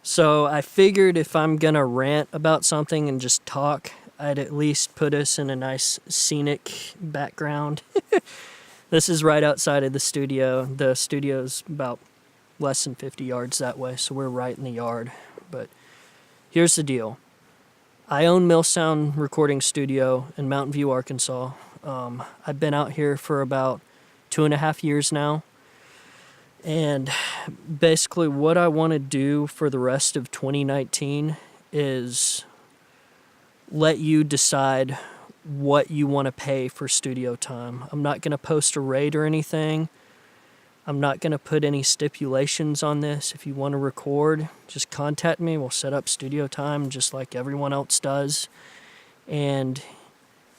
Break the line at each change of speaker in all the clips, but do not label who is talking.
So I figured if I'm gonna rant about something and just talk, I'd at least put us in a nice scenic background. This is right outside of the studio. The studio's about less than 50 yards that way, so we're right in the yard. But here's the deal. I own MillSound Recording Studio in Mountain View, Arkansas. I've been out here for about 2.5 years now. And basically what I want to do for the rest of 2019 is let you decide what you want to pay for studio time. I'm not going to post a rate or anything. I'm not going to put any stipulations on this. If you want to record, just contact me. We'll set up studio time just like everyone else does. And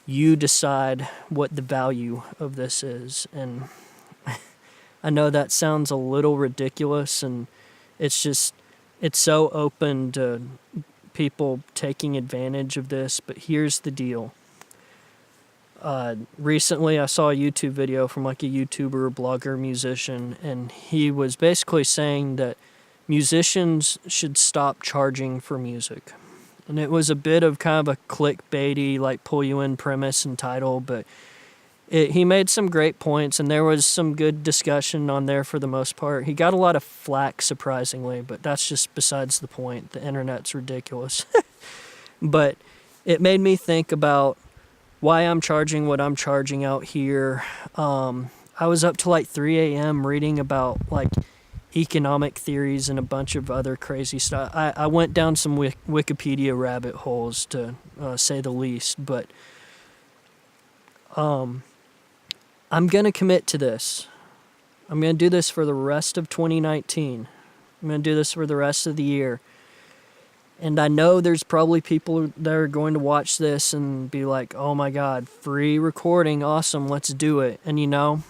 you decide what the value of this is. And I know that sounds a little ridiculous, and it's so open to people taking advantage of this, but here's the deal. Recently I saw a YouTube video from like a YouTuber, blogger, musician, and he was basically saying that musicians should stop charging for music. And it was a bit of kind of a clickbaity, like pull you in premise and title, but he made some great points, and there was some good discussion on there for the most part. He got a lot of flack, surprisingly, but that's just besides the point. The internet's ridiculous. But it made me think about why I'm charging what I'm charging out here. I was up to like 3 a.m. reading about like economic theories and a bunch of other crazy stuff. I went down some Wikipedia rabbit holes, to say the least, but I'm going to commit to this. I'm going to do this for the rest of 2019. I'm going to do this for the rest of the year. And I know there's probably people that are going to watch this and be like, oh my God, free recording, awesome, let's do it. And you know,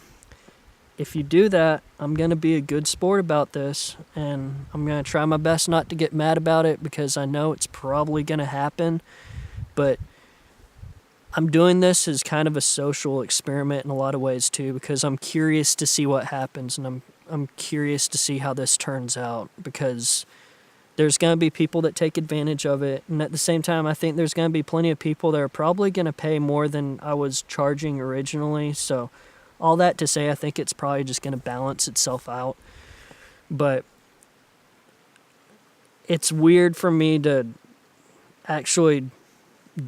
if you do that, I'm going to be a good sport about this. And I'm going to try my best not to get mad about it, because I know it's probably going to happen. But I'm doing this as kind of a social experiment in a lot of ways too, because I'm curious to see what happens, and I'm curious to see how this turns out, because there's going to be people that take advantage of it, and at the same time I think there's going to be plenty of people that are probably going to pay more than I was charging originally. So all that to say, I think it's probably just going to balance itself out. But it's weird for me to actually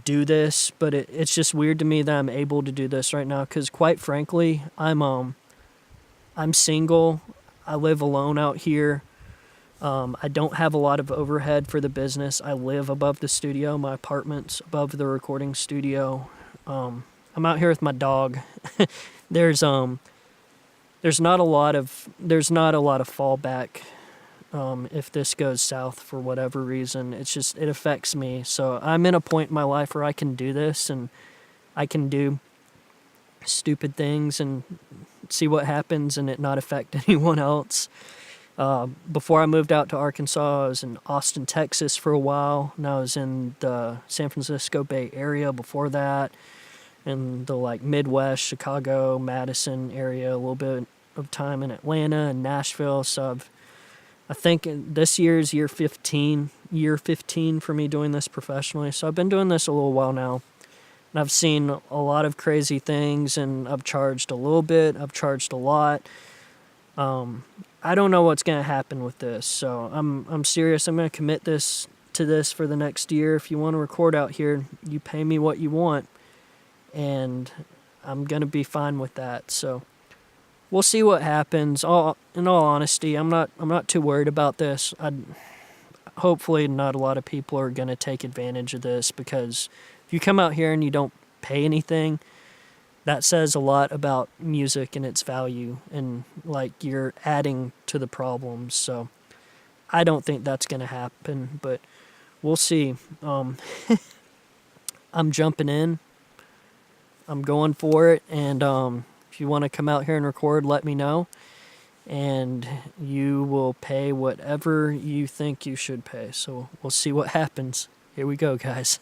do this, but it's just weird to me that I'm able to do this right now, because quite frankly, I'm single. I live alone out here. I don't have a lot of overhead for the business. I live above the studio. My apartment's above the recording studio. I'm out here with my dog. There's not a lot of fallback. If this goes south for whatever reason, it affects me. So I'm in a point in my life where I can do this, and I can do stupid things and see what happens and it not affect anyone else. Before I moved out to Arkansas, I was in Austin, Texas for a while, and I was in the San Francisco Bay Area before that, in the like Midwest, Chicago, Madison area, a little bit of time in Atlanta and Nashville. So I think this year's year 15 for me doing this professionally. So I've been doing this a little while now, and I've seen a lot of crazy things, and I've charged a little bit, I've charged a lot. I don't know what's going to happen with this, so I'm serious. I'm going to commit to this for the next year. If you want to record out here, you pay me what you want, and I'm going to be fine with that. So we'll see what happens. In all honesty, I'm not too worried about this. Hopefully not a lot of people are going to take advantage of this, because if you come out here and you don't pay anything, that says a lot about music and its value, and like you're adding to the problems. So I don't think that's going to happen, but we'll see. I'm jumping in. I'm going for it, and if you want to come out here and record, let me know, and you will pay whatever you think you should pay. So we'll see what happens. Here we go, guys.